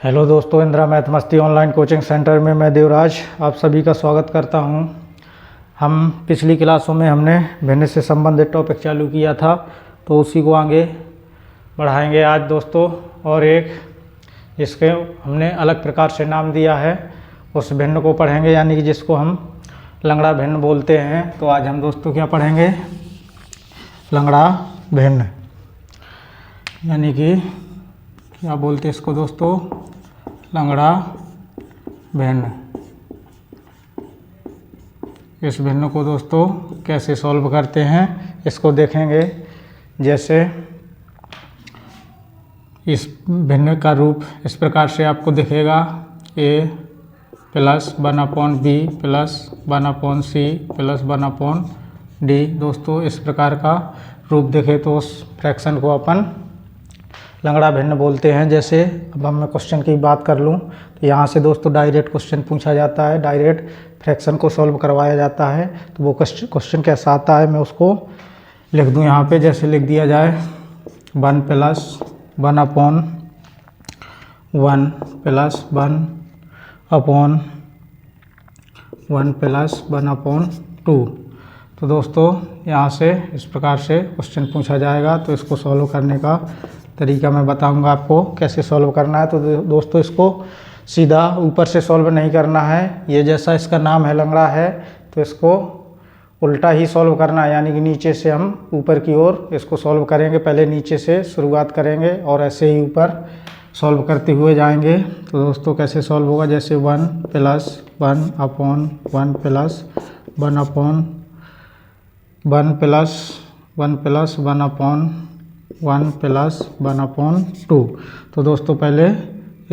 Hello दोस्तों, Indira math मस्ती online coaching centre में मैं देवराज आप सभी का स्वागत करता हूं। हम पिछली क्लासों में हमने भिन्न से संबंधित टॉपिक चालू किया था, तो उसी को आगे बढ़ाएंगे आज दोस्तों। और एक जिसके हमने अलग प्रकार से नाम दिया है उस भिन्न को पढ़ेंगे, यानी कि जिसको हम लंगड़ा भिन्न बोलते हैं। तो आज हम दोस्तों क्या पढ़ेंगे? लंगड़ा भिन्न, यानी कि क्या बोलते हैं इसको दोस्तों? लंगड़ा भिन्न। इस भिन्न को दोस्तों कैसे सॉल्व करते हैं इसको देखेंगे। जैसे इस भिन्न का रूप इस प्रकार से आपको दिखेगा, a plus 1/b plus 1/c plus 1/d। दोस्तों इस प्रकार का रूप दिखे तो उस फ्रैक्शन को अपन लंगड़ा भिन्न बोलते हैं। जैसे अब हम मैं क्वेश्चन की बात कर लूँ तो यहाँ से दोस्तों डायरेक्ट क्वेश्चन पूछा जाता है, डायरेक्ट फ्रैक्शन को सॉल्व करवाया जाता है। तो वो क्वेश्चन कैसा आता है मैं उसको लिख दूँ यहाँ पे। जैसे लिख दिया जाए 1 प्लस 1/1 प्लस 1/1 प्लस 1/2। तो दोस्तों यहाँ से इस प्रकार से क्वेश्चन पूछा जाएगा। तो इसको सॉल्व करने का तरीका मैं बताऊंगा आपको कैसे सॉल्व करना है। तो दोस्तों इसको सीधा ऊपर से सॉल्व नहीं करना है, ये जैसा इसका नाम है लंगड़ा है तो इसको उल्टा ही सॉल्व करना है, यानी कि नीचे से हम ऊपर की ओर इसको सॉल्व करेंगे। पहले नीचे से शुरुआत करेंगे और ऐसे ही ऊपर सॉल्व करते हुए जाएंगे। तो दोस्तों कैसे सॉल्व होगा? जैसे 1 प्लस 1/1 प्लस 1 प्लस 1 प्लस 1/2। तो दोस्तों पहले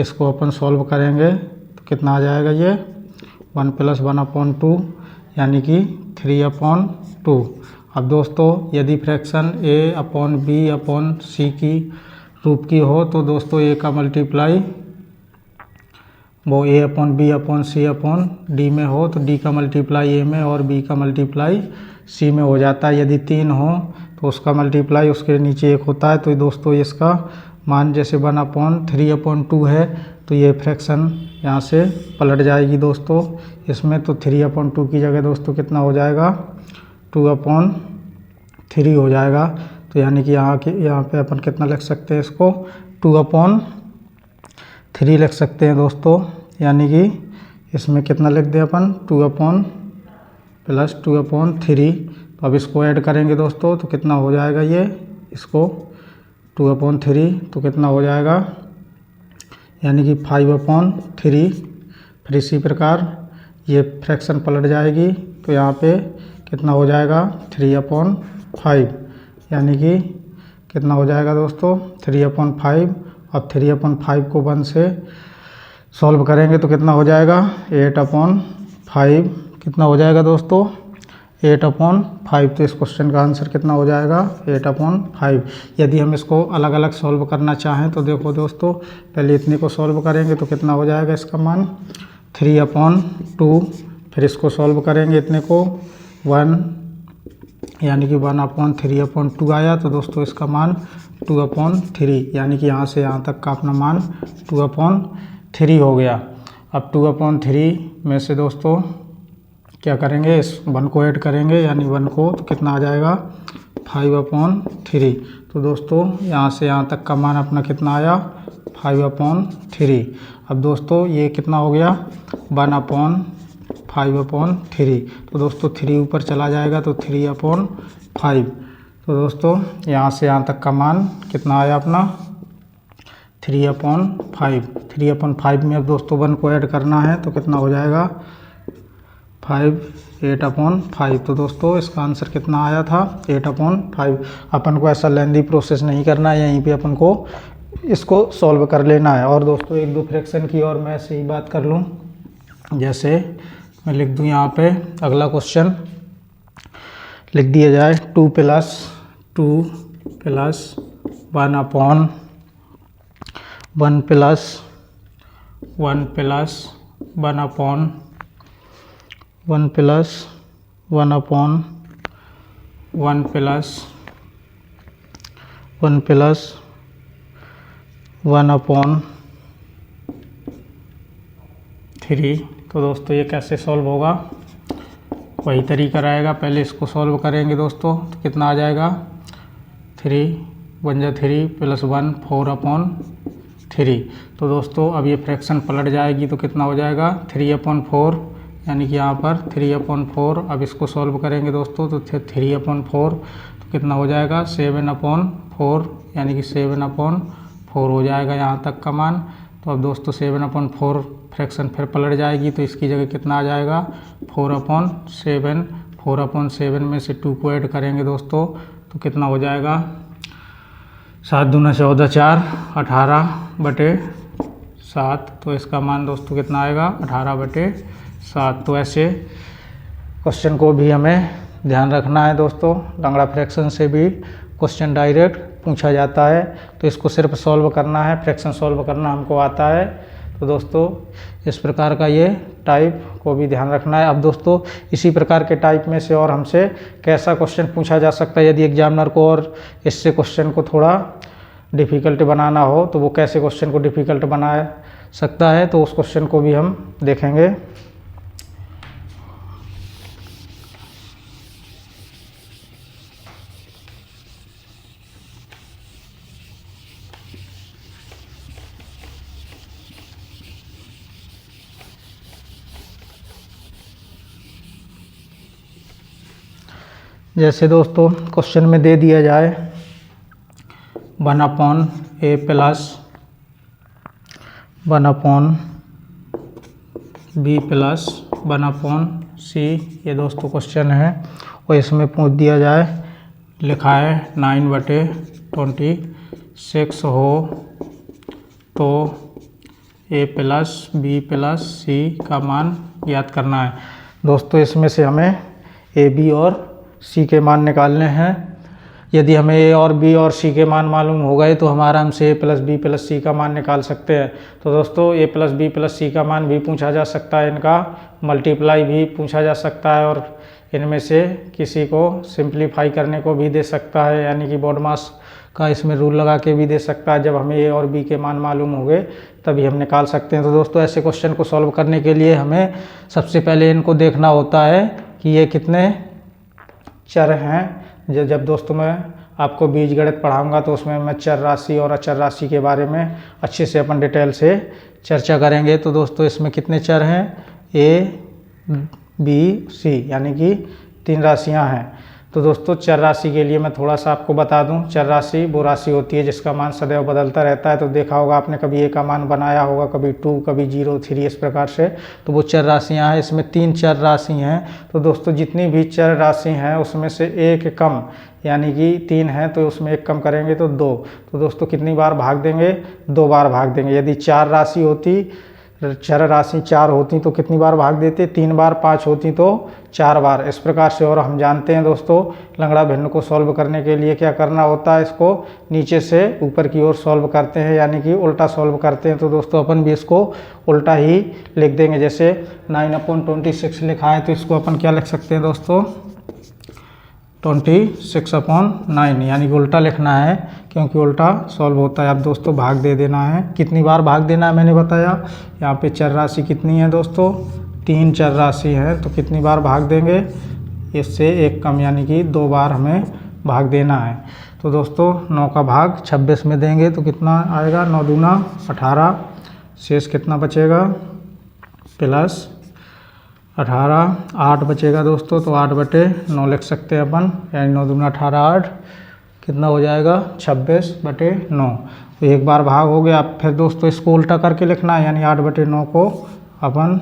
इसको अपन सॉल्व करेंगे तो कितना आ जाएगा? ये 1 प्लस 1/2 यानी कि 3/2। अब दोस्तों यदि फ्रैक्शन a/b/c की रूप की हो तो दोस्तों a का मल्टीप्लाई वो a/b/c/d में हो तो d का मल्टीप्लाई a में और b का मल्टीप्लाई c में हो जाता है। यदि 3 हो तो उसका मल्टीप्लाई उसके नीचे 1 होता है। तो दोस्तों इसका मान जैसे 1/3/2 है तो ये फ्रैक्शन यहाँ से पलट जाएगी दोस्तों इसमें। तो 3/2 की जगह दोस्तों कितना हो जाएगा? 2/3 हो जाएगा। तो यानी कि यहाँ पे अपन कितना लिख सकते हैं इसको? 2/3 लिख सकते हैं दोस्तों। यानी कि इसमें कितना लिख दें अपन? 2 प्लस 2/3। तो अब इसको ऐड करेंगे दोस्तों तो कितना हो जाएगा? ये इसको 2/3 तो कितना हो जाएगा? यानी कि 5/3। फिर इसी प्रकार ये फ्रैक्शन पलट जाएगी तो यहाँ पे कितना हो जाएगा? 3/5। यानी कि कितना हो जाएगा दोस्तों? 3/5। अब 3/5 को 1 से सॉल्व करेंगे तो कितना हो जाएगा? 8/5। कितना हो जाएगा दोस्तों? 8/5। तो इस क्वेश्चन का आंसर कितना हो जाएगा? 8/5। यदि हम इसको अलग अलग सॉल्व करना चाहें तो देखो दोस्तों पहले इतने को सॉल्व करेंगे तो कितना हो जाएगा इसका मान? 3/2। फिर इसको सॉल्व करेंगे इतने को 1 यानी कि 1/3/2 आया। तो दोस्तों इसका मान 2/3 यानी कि यहाँ से यहाँ तक का अपना मान 2/3 हो गया। अब 2/3 में से दोस्तों क्या करेंगे? इस 1 को ऐड करेंगे, यानी 1 को तो कितना आ जाएगा? 5/3। तो दोस्तों यहाँ से यहाँ तक का मान अपना कितना आया? 5/3। अब दोस्तों ये कितना हो गया? 1/5/3। तो दोस्तों 3 ऊपर चला जाएगा तो 3/5। तो दोस्तों यहाँ से यहाँ तक का मान कितना आया अपना? 3/5। 3/5 में अब दोस्तों 1 को ऐड करना है तो कितना हो जाएगा? 8/5। तो दोस्तों इसका आंसर कितना आया था? 8/5। अपन को ऐसा लेंदी प्रोसेस नहीं करना है, यहीं पे अपन को इसको सॉल्व कर लेना है। और दोस्तों एक दो फ्रैक्शन की और मैं ऐसे ही बात कर लूँ। जैसे मैं लिख दूँ यहाँ पे अगला क्वेश्चन लिख दिया जाए 2 plus 1/1 plus 1 plus 1 plus 1/1 plus 1 plus 1/1 3। तो दोस्तों ये कैसे सॉल्व होगा, वही तरीका रहेगा। पहले इसको सॉल्व करेंगे दोस्तों, तो कितना आ जाएगा 3 1 जा 3 + 1 4/3। तो दोस्तों अब ये फ्रैक्शन पलट जाएगी तो कितना हो जाएगा 3/4, यानी कि यहाँ पर 3/4। अब इसको सॉल्व करेंगे दोस्तों तो 3/4 तो कितना हो जाएगा 7/4, यानी कि 7/4 हो जाएगा यहाँ तक का मान। तो अब दोस्तों 7/4 फ्रैक्शन फिर पलट जाएगी तो इसकी जगह कितना आ जाएगा 4/7। 4/7 में से 2 को ऐड करेंगे दोस्तों तो कितना हो जाएगा 7 दूना 14 4 18/7। तो इसका मान दोस्तों कितना आएगा 18/7। तो ऐसे क्वेश्चन को भी हमें ध्यान रखना है दोस्तों। लंगड़ा फ्रैक्शन से भी क्वेश्चन डायरेक्ट पूछा जाता है, तो इसको सिर्फ सॉल्व करना है, फ्रैक्शन सॉल्व करना हमको आता है। तो दोस्तों इस प्रकार का ये टाइप को भी ध्यान रखना है। अब दोस्तों इसी प्रकार के टाइप में से और हमसे कैसा क्वेश्चन पूछा जा सकता है, यदि एग्जामिनर को और इससे क्वेश्चन को थोड़ा डिफ़िकल्ट बनाना हो तो वो कैसे क्वेश्चन को डिफ़िकल्ट बना सकता है, तो उस क्वेश्चन को भी हम देखेंगे। जैसे दोस्तों क्वेश्चन में दे दिया जाए 1/a + 1/b + 1/c, ये दोस्तों क्वेश्चन है। और इसमें पूछ दिया जाए, लिखा है 9/26 हो तो a + b + c का मान ज्ञात करना है। दोस्तों इसमें से हमें a b और c के मान निकालने हैं। यदि हमें a और b और c के मान मालूम हो गए तो हम आराम से a + b + c का मान निकाल सकते हैं। तो दोस्तों a + b + c का मान भी पूछा जा सकता है, इनका मल्टीप्लाई भी पूछा जा सकता है, और इनमें से किसी को सिंप्लीफाई करने को भी दे सकता है, यानी कि बॉड मास का इसमें रूल लगा के भी दे सकता है। जब हमें a और b के मान मालूम हो गए तभी हम निकाल सकते हैं। तो दोस्तों ऐसे क्वेश्चन को सॉल्व करने के लिए हमें सबसे पहले इनको देखना होता है कि ये कितने चर हैं। जब दोस्तों मैं आपको बीजगणित पढ़ाऊंगा तो उसमें मैं चर राशि और अचर राशि के बारे में अच्छे से अपन डिटेल से चर्चा करेंगे। तो दोस्तों इसमें कितने चर हैं, a b c, यानी कि 3 राशियां हैं। तो दोस्तों चर राशि के लिए मैं थोड़ा सा आपको बता दूं, चर राशि वो राशि होती है जिसका मान सदैव बदलता रहता है। तो देखा होगा आपने, कभी a का मान बनाया होगा, कभी 2, कभी 0, 3, इस प्रकार से। तो वो चर राशियां हैं। इसमें 3 चर राशि हैं। तो दोस्तों जितनी भी चर राशि हैं उसमें से एक कम, यानी कि 3 है तो उसमें एक कम करेंगे तो 2। तो दोस्तों कितनी बार भाग देंगे, 2 बार भाग देंगे। यदि 4 राशि होती, चर राशि 4 होती तो कितनी बार भाग देते, 3 बार। 5 होती तो 4 बार। इस प्रकार से। और हम जानते हैं दोस्तों लंगड़ा भिन्न को सॉल्व करने के लिए क्या करना होता है, इसको नीचे से ऊपर की ओर सॉल्व करते हैं, यानी कि उल्टा सॉल्व करते हैं। तो दोस्तों अपन भी इसको उल्टा ही लिख देंगे। जैसे 9/26 लिखा है तो इसको अपन क्या लिख सकते हैं दोस्तों 26/9, यानी कि उल्टा लिखना है, क्योंकि उल्टा सॉल्व होता है। अब दोस्तों भाग दे देना है। कितनी बार भाग देना है मैंने बताया। यहाँ पे चर राशि कितनी है दोस्तों, 3 चर राशि है। तो कितनी बार भाग देंगे, इससे एक कम, यानी कि 2 बार हमें भाग देना है। तो दोस्तों 9 का भाग 26 में देंगे तो कितना आएगा, 9 दूना 18। शेष कितना बचेगा प्लस 18, 8 बचेगा दोस्तों। तो 8/9 लिख सकते हैं अपन, यानी 9 दूना 18, 8 कितना हो जाएगा 26/9। तो एक बार भाग हो गया। फिर दोस्तों इसको उल्टा करके लिखना है, यानी 8/9 को अपन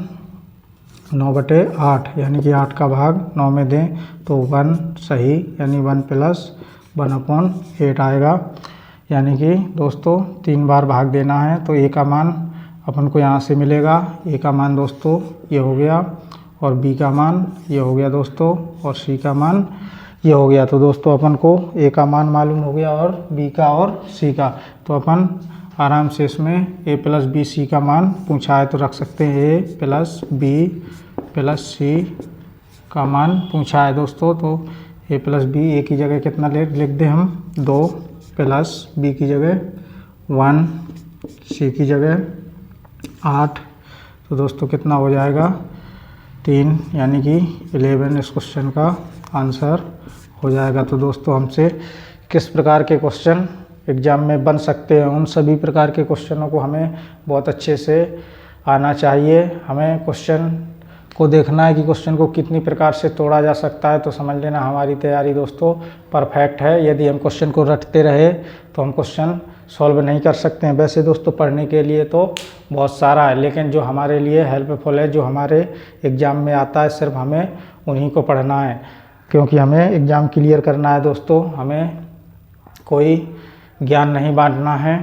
9/8, यानी कि 8 का भाग 9 में दें तो 1 सही, यानी 1 + 1/8 आएगा। यानी कि दोस्तों 3 बार भाग देना है। तो a का मान अपन को यहाँ से मिलेगा। a का मान दोस्तों ये हो गया, और b का मान ये हो गया दोस्तों, और c का मान ये हो गया। तो दोस्तों अपन को a का मान मालूम हो गया, और b का और c का। तो अपन आराम से इसमें a + b c का मान पूछा है तो रख सकते हैं a + b + c का मान पूछा है दोस्तों। तो a + b, a की जगह कितना लिख दें हम 2, प्लस b की जगह 1, c की जगह 8, तो दोस्तों कितना हो जाएगा 3 यानी कि 11 इस क्वेश्चन का आंसर हो जाएगा। तो दोस्तों हमसे किस प्रकार के क्वेश्चन एग्ज़ाम में बन सकते हैं, उन सभी प्रकार के क्वेश्चनों को हमें बहुत अच्छे से आना चाहिए। हमें क्वेश्चन को देखना है कि क्वेश्चन को कितनी प्रकार से तोड़ा जा सकता है, तो समझ लेना हमारी तैयारी दोस्तों परफेक्ट है। यदि हम क्वेश्चन को रटते रहे तो हम क्वेश्चन सॉल्व नहीं कर सकते हैं। वैसे दोस्तों पढ़ने के लिए तो बहुत सारा है, लेकिन जो हमारे लिए हेल्पफुल है, जो हमारे एग्ज़ाम में आता है, सिर्फ हमें उन्हीं को पढ़ना है, क्योंकि हमें एग्ज़ाम क्लियर करना है दोस्तों। हमें कोई ज्ञान नहीं बांटना है,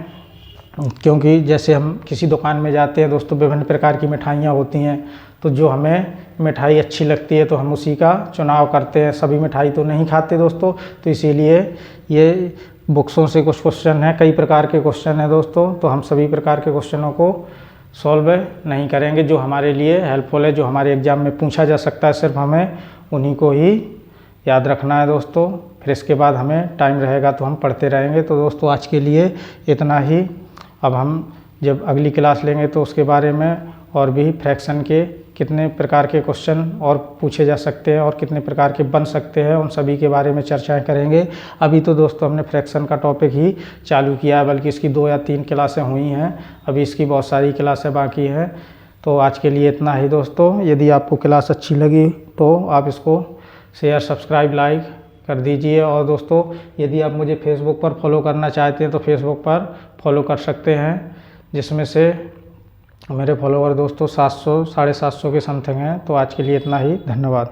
क्योंकि जैसे हम किसी दुकान में जाते हैं दोस्तों, विभिन्न प्रकार की मिठाइयाँ होती हैं, तो जो हमें मिठाई अच्छी लगती है तो हम उसी का चुनाव करते हैं। सभी मिठाई तो नहीं खाते दोस्तों, तो इसीलिए ये बुक्सों से कुछ क्वेश्चन हैं, कई प्रकार के क्वेश्चन हैं दोस्तों, तो हम सभी प्रकार के क्वेश्चनों को सॉल्व नहीं करेंगे। जो हमारे लिए हेल्पफुल है, जो हमारे एग्ज़ाम में पूछा जा सकता है, सिर्फ हमें उन्हीं को ही याद रखना है दोस्तों। फिर इसके बाद हमें टाइम रहेगा तो हम पढ़ते रहेंगे। तो दोस्तों आज के लिए इतना ही। अब हम जब अगली क्लास लेंगे तो उसके बारे में और भी फ्रैक्शन के कितने प्रकार के क्वेश्चन और पूछे जा सकते हैं और कितने प्रकार के बन सकते हैं, उन सभी के बारे में चर्चाएं करेंगे। अभी तो दोस्तों हमने फ्रैक्शन का टॉपिक ही चालू किया है, बल्कि इसकी 2 या 3 क्लासें हुई हैं, अभी इसकी बहुत सारी क्लासें बाकी हैं। तो आज के लिए इतना ही दोस्तों। यदि आपको क्लास अच्छी लगी तो आप इसको शेयर, सब्सक्राइब, लाइक कर दीजिए। और दोस्तों यदि आप मुझे फेसबुक पर फॉलो करना चाहते हैं तो फेसबुक पर फॉलो कर सकते हैं, जिसमें से मेरे फॉलोवर दोस्तों 700 साढ़े 700 के समथिंग हैं। तो आज के लिए इतना ही, धन्यवाद।